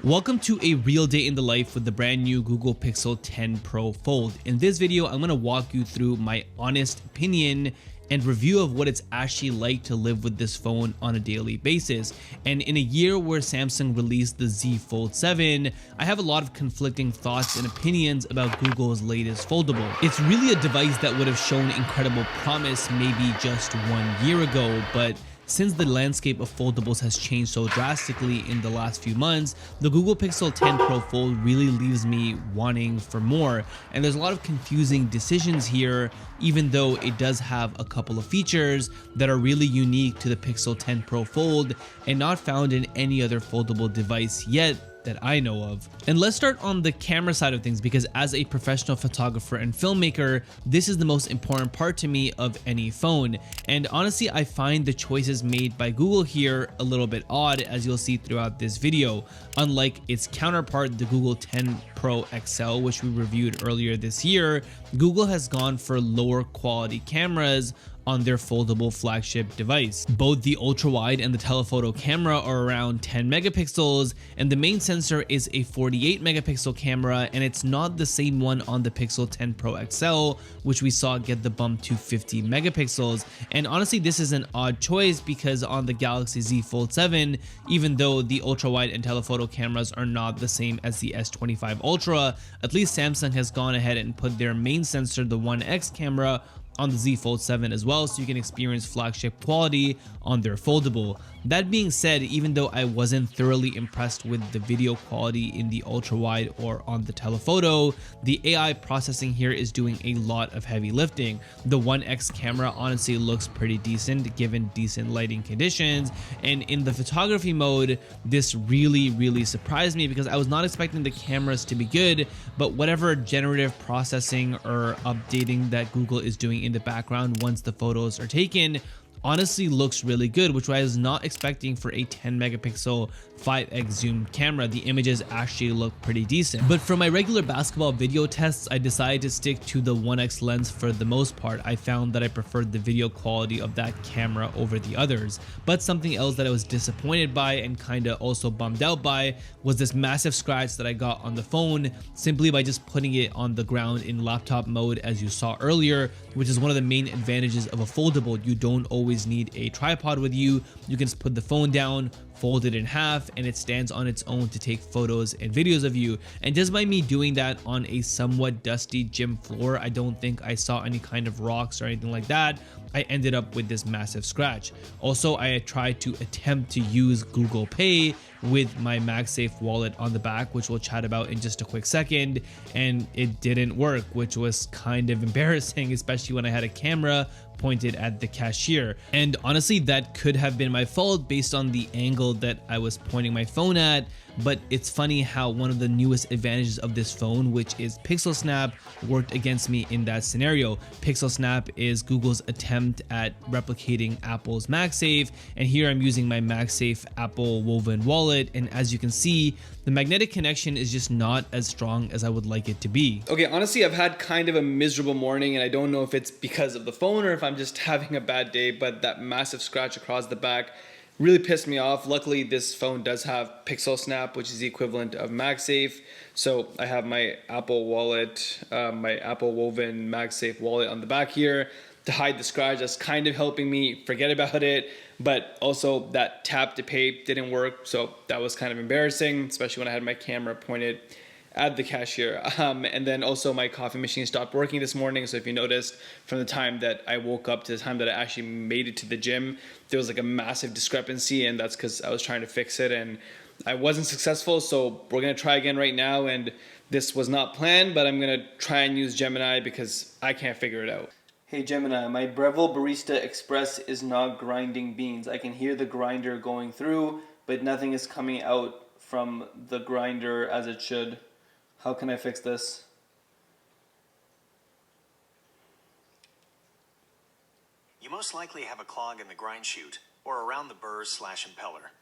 Welcome to a real day in the life with the brand new Google Pixel 10 Pro Fold. In this video, I'm going to walk you through my honest opinion and review of what it's actually like to live with this phone on a daily basis. And in a year where Samsung released the Z Fold 7, I have a lot of conflicting thoughts and opinions about Google's latest foldable. It's really a device that would have shown incredible promise maybe just 1 year ago, but since the landscape of foldables has changed so drastically in the last few months, the Google Pixel 10 Pro Fold really leaves me wanting for more. And there's a lot of confusing decisions here, even though it does have a couple of features that are really unique to the Pixel 10 Pro Fold and not found in any other foldable device yet that I know of. And let's start on the camera side of things, because as a professional photographer and filmmaker, this is the most important part to me of any phone. And honestly, I find the choices made by Google here a little bit odd, as you'll see throughout this video. Unlike its counterpart, the Google 10 Pro XL, which we reviewed earlier this year, Google has gone for lower quality cameras on their foldable flagship device. Both the ultra wide and the telephoto camera are around 10 megapixels, and the main sensor is a 48 megapixel camera, and it's not the same one on the Pixel 10 Pro XL, which we saw get the bump to 50 megapixels. And honestly, this is an odd choice because on the Galaxy Z Fold 7, even though the ultra wide and telephoto cameras are not the same as the S25 Ultra, at least Samsung has gone ahead and put their main sensor, the 1X camera, on the Z Fold 7 as well, so you can experience flagship quality on their foldable. That being said, even though I wasn't thoroughly impressed with the video quality in the ultra wide or on the telephoto, the AI processing here is doing a lot of heavy lifting. The 1X camera honestly looks pretty decent given decent lighting conditions, and in the photography mode, this really surprised me because I was not expecting the cameras to be good, but whatever generative processing or updating that Google is doing in the background once the photos are taken honestly looks really good, which I was not expecting for a 10 megapixel 5x zoom camera. The images actually look pretty decent. But for my regular basketball video tests, I decided to stick to the 1x lens for the most part. I found that I preferred the video quality of that camera over the others. But something else that I was disappointed by and kinda also bummed out by was this massive scratch that I got on the phone simply by just putting it on the ground in laptop mode, as you saw earlier, which is one of the main advantages of a foldable. You don't always need a tripod with you. You can just put the phone down, fold it in half, and it stands on its own to take photos and videos of you. And just by me doing that on a somewhat dusty gym floor, I don't think I saw any kind of rocks or anything like that, I ended up with this massive scratch. Also, I tried to attempt to use Google Pay with my MagSafe wallet on the back, which we'll chat about in just a quick second, and it didn't work, which was kind of embarrassing, especially when I had a camera pointed at the cashier. And honestly, that could have been my fault based on the angle that I was pointing my phone at. But it's funny how one of the newest advantages of this phone, which is Pixel Snap, worked against me in that scenario. Pixel Snap is Google's attempt at replicating Apple's MagSafe, and here I'm using my MagSafe Apple woven wallet, and as you can see, the magnetic connection is just not as strong as I would like it to be. Okay, honestly, I've had kind of a miserable morning, and I don't know if it's because of the phone or if I'm just having a bad day, but that massive scratch across the back really pissed me off. Luckily, this phone does have Pixel Snap, which is the equivalent of MagSafe. So I have my Apple wallet, my Apple woven MagSafe wallet on the back here to hide the scratch. That's kind of helping me forget about it. But also that tap to pay didn't work. So that was kind of embarrassing, especially when I had my camera pointed at the cashier. And then also my coffee machine stopped working this morning. So if you noticed, from the time that I woke up to the time that I actually made it to the gym, there was like a massive discrepancy, and that's because I was trying to fix it and I wasn't successful. So we're gonna try again right now, and this was not planned, but I'm gonna try and use Gemini because I can't figure it out. Hey Gemini, my Breville Barista Express is not grinding beans. I can hear the grinder going through, but nothing is coming out from the grinder as it should. How can I fix this? You most likely have a clog in the grind chute or around the burrs/impeller.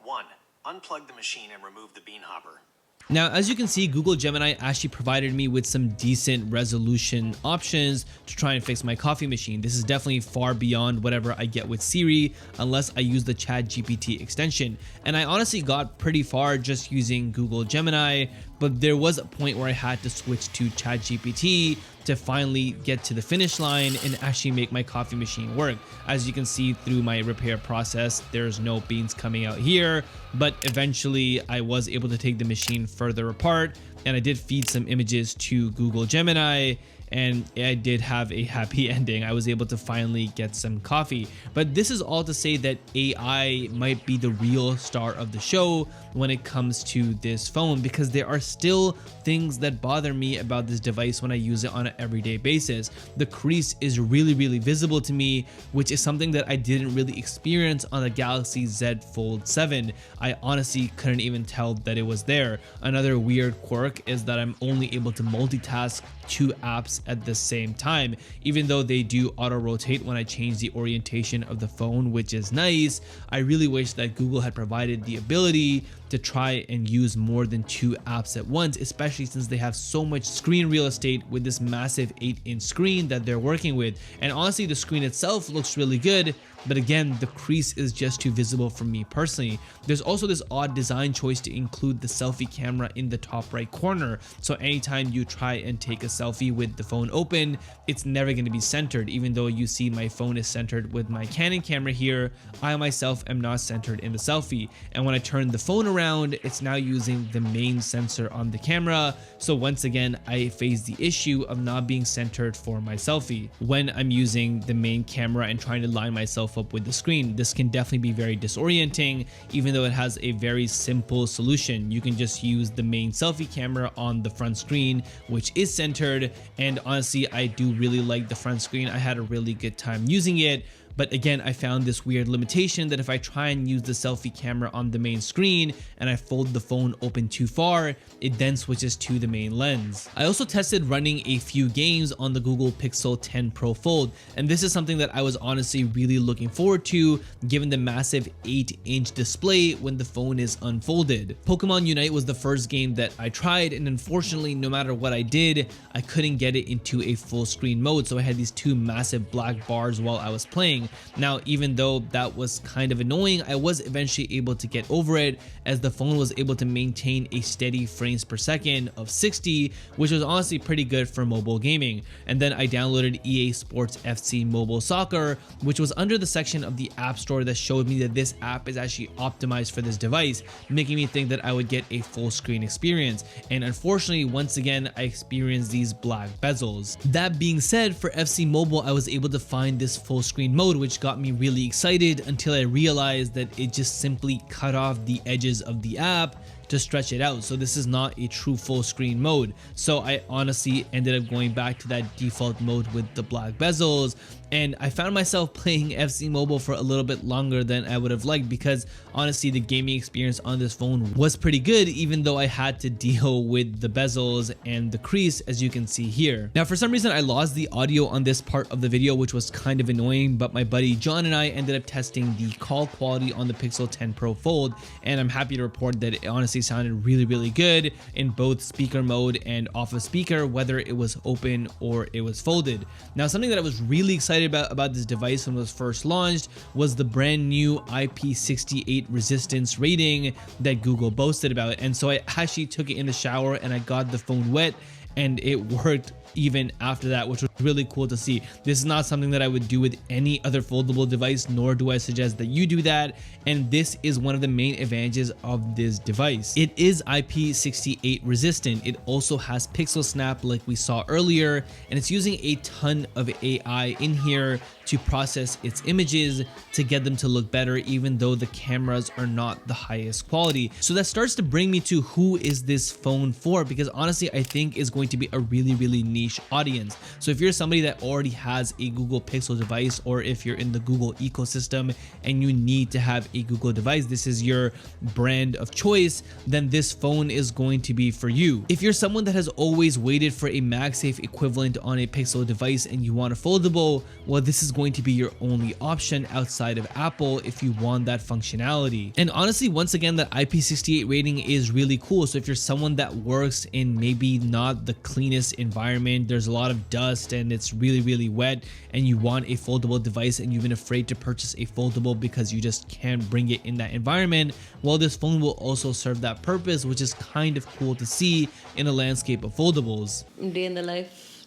1. Unplug the machine and remove the bean hopper. Now, as you can see, Google Gemini actually provided me with some decent resolution options to try and fix my coffee machine. This is definitely far beyond whatever I get with Siri, unless I use the ChatGPT extension. And I honestly got pretty far just using Google Gemini, but there was a point where I had to switch to ChatGPT to finally get to the finish line and actually make my coffee machine work. As you can see through my repair process, there's no beans coming out here, but eventually I was able to take the machine further apart, and I did feed some images to Google Gemini, and I did have a happy ending. I was able to finally get some coffee. But this is all to say that AI might be the real star of the show when it comes to this phone, because there are still things that bother me about this device when I use it on an everyday basis. The crease is really visible to me, which is something that I didn't really experience on the Galaxy Z Fold 7. I honestly couldn't even tell that it was there. Another weird quirk is that I'm only able to multitask 2 apps at the same time, even though they do auto rotate when I change the orientation of the phone, which is nice. I really wish that Google had provided the ability to try and use more than 2 apps at once, especially since they have so much screen real estate with this massive 8-inch screen that they're working with. And honestly, the screen itself looks really good, but again, the crease is just too visible for me personally. There's also this odd design choice to include the selfie camera in the top right corner, so anytime you try and take a selfie with the phone open, it's never going to be centered. Even though you see my phone is centered with my Canon camera here, I myself am not centered in the selfie. And when I turn the phone around, it's now using the main sensor on the camera, so once again I face the issue of not being centered for my selfie when I'm using the main camera and trying to line myself up with the screen. This can definitely be very disorienting, even though it has a very simple solution. You can just use the main selfie camera on the front screen, which is centered, and honestly I do really like the front screen. I had a really good time using it. But again, I found this weird limitation that if I try and use the selfie camera on the main screen and I fold the phone open too far, it then switches to the main lens. I also tested running a few games on the Google Pixel 10 Pro Fold, and this is something that I was honestly really looking forward to, given the massive 8-inch display when the phone is unfolded. Pokemon Unite was the first game that I tried, and unfortunately, no matter what I did, I couldn't get it into a full screen mode, so I had these 2 massive black bars while I was playing. Now, even though that was kind of annoying, I was eventually able to get over it, as the phone was able to maintain a steady frames per second of 60, which was honestly pretty good for mobile gaming. And then I downloaded EA Sports FC Mobile Soccer, which was under the section of the App Store that showed me that this app is actually optimized for this device, making me think that I would get a full screen experience. And unfortunately, once again, I experienced these black bezels. That being said, for FC Mobile, I was able to find this full screen mode, which got me really excited until I realized that it just simply cut off the edges of the app to stretch it out. So this is not a true full screen mode. So I honestly ended up going back to that default mode with the black bezels, and I found myself playing FC Mobile for a little bit longer than I would have liked, because honestly the gaming experience on this phone was pretty good, even though I had to deal with the bezels and the crease, as you can see here. Now, for some reason I lost the audio on this part of the video, which was kind of annoying, but my buddy John and I ended up testing the call quality on the Pixel 10 Pro Fold, and I'm happy to report that it honestly sounded really good in both speaker mode and off of speaker, whether it was open or it was folded. Now, something that I was really excited about this device when it was first launched was the brand new IP68 resistance rating that Google boasted about. And so I actually took it in the shower and I got the phone wet, and it worked even after that, which was really cool to see. This is not something that I would do with any other foldable device, nor do I suggest that you do that, and this is one of the main advantages of this device. It is IP68 resistant. It also has pixel snap like we saw earlier, and it's using a ton of AI in here to process its images to get them to look better, even though the cameras are not the highest quality. So that starts to bring me to who is this phone for, because honestly I think is going to be a really niche audience. So if you're somebody that already has a Google Pixel device, or if you're in the Google ecosystem and you need to have a Google device, this is your brand of choice, then this phone is going to be for you. If you're someone that has always waited for a MagSafe equivalent on a Pixel device and you want a foldable, well, this is going to be your only option outside of Apple if you want that functionality. And honestly, once again, that IP68 rating is really cool. So if you're someone that works in maybe not the cleanest environment, there's a lot of dust and it's really wet, and you want a foldable device and you've been afraid to purchase a foldable because you just can't bring it in that environment, well, this phone will also serve that purpose, which is kind of cool to see in a landscape of foldables. Day in the life,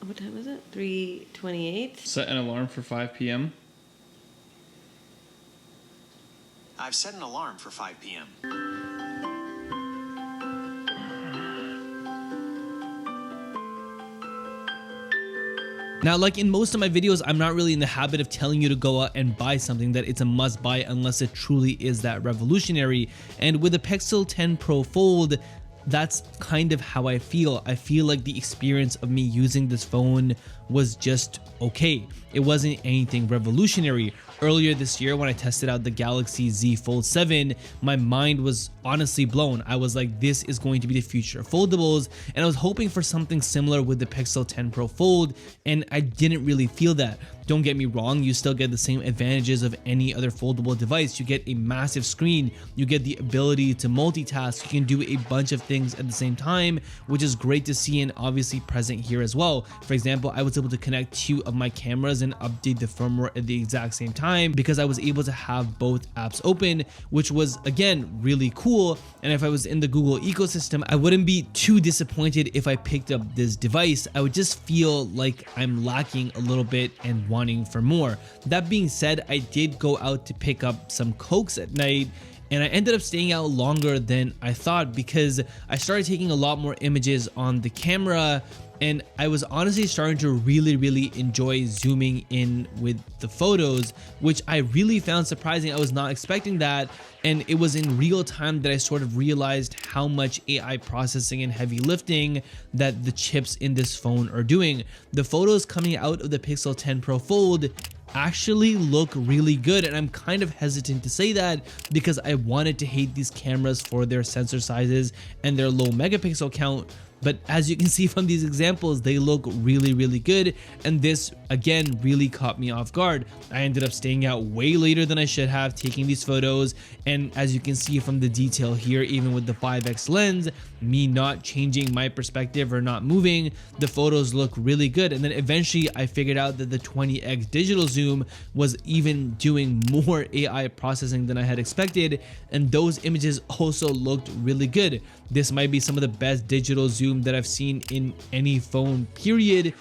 what time is it? 3:28. Set an alarm for 5 p.m. I've set an alarm for 5 p.m. Now, like in most of my videos, I'm not really in the habit of telling you to go out and buy something that it's a must buy unless it truly is that revolutionary. And with the Pixel 10 Pro Fold, that's kind of how I feel. I feel like the experience of me using this phone was just okay. It wasn't anything revolutionary. Earlier this year when I tested out the Galaxy Z Fold 7, my mind was honestly blown. I was like, this is going to be the future of foldables, and I was hoping for something similar with the Pixel 10 Pro Fold, and I didn't really feel that. Don't get me wrong, you still get the same advantages of any other foldable device. You get a massive screen, you get the ability to multitask, you can do a bunch of things at the same time, which is great to see and obviously present here as well. For example, I was able to connect 2 of my cameras and update the firmware at the exact same time because I was able to have both apps open, which was again really cool. And if I was in the Google ecosystem, I wouldn't be too disappointed if I picked up this device. I would just feel like I'm lacking a little bit and wanting for more. That being said, I did go out to pick up some Cokes at night, and I ended up staying out longer than I thought because I started taking a lot more images on the camera, and I was honestly starting to really enjoy zooming in with the photos, which I really found surprising. I was not expecting that, and it was in real time that I sort of realized how much AI processing and heavy lifting that the chips in this phone are doing. The photos coming out of the Pixel 10 Pro Fold actually look really good, and I'm kind of hesitant to say that because I wanted to hate these cameras for their sensor sizes and their low megapixel count. But as you can see from these examples, they look really good, and this again really caught me off guard. I ended up staying out way later than I should have taking these photos, and as you can see from the detail here, even with the 5x lens, me not changing my perspective or not moving, the photos look really good. And then eventually I figured out that the 20x digital zoom was even doing more AI processing than I had expected, and those images also looked really good. This might be some of the best digital zoom that I've seen in any phone, period.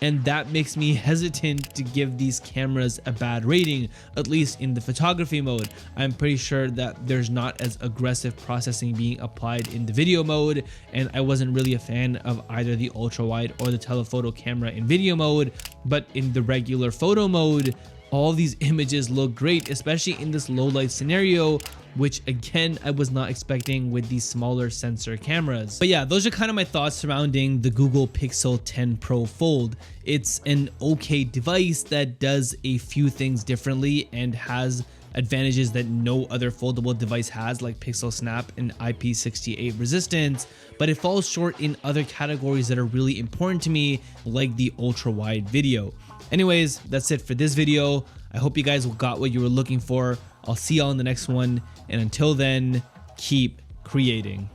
And that makes me hesitant to give these cameras a bad rating, at least in the photography mode. I'm pretty sure that there's not as aggressive processing being applied in the video mode, and I wasn't really a fan of either the ultra wide or the telephoto camera in video mode. But in the regular photo mode, all these images look great, especially in this low light scenario, which again I was not expecting with these smaller sensor cameras. But yeah, those are kind of my thoughts surrounding the Google Pixel 10 Pro Fold. It's an okay device that does a few things differently and has advantages that no other foldable device has, like Pixel Snap and IP68 resistance, but it falls short in other categories that are really important to me, like the ultra wide video. Anyways, that's it for this video. I hope you guys got what you were looking for. I'll see y'all in the next one, and until then, keep creating.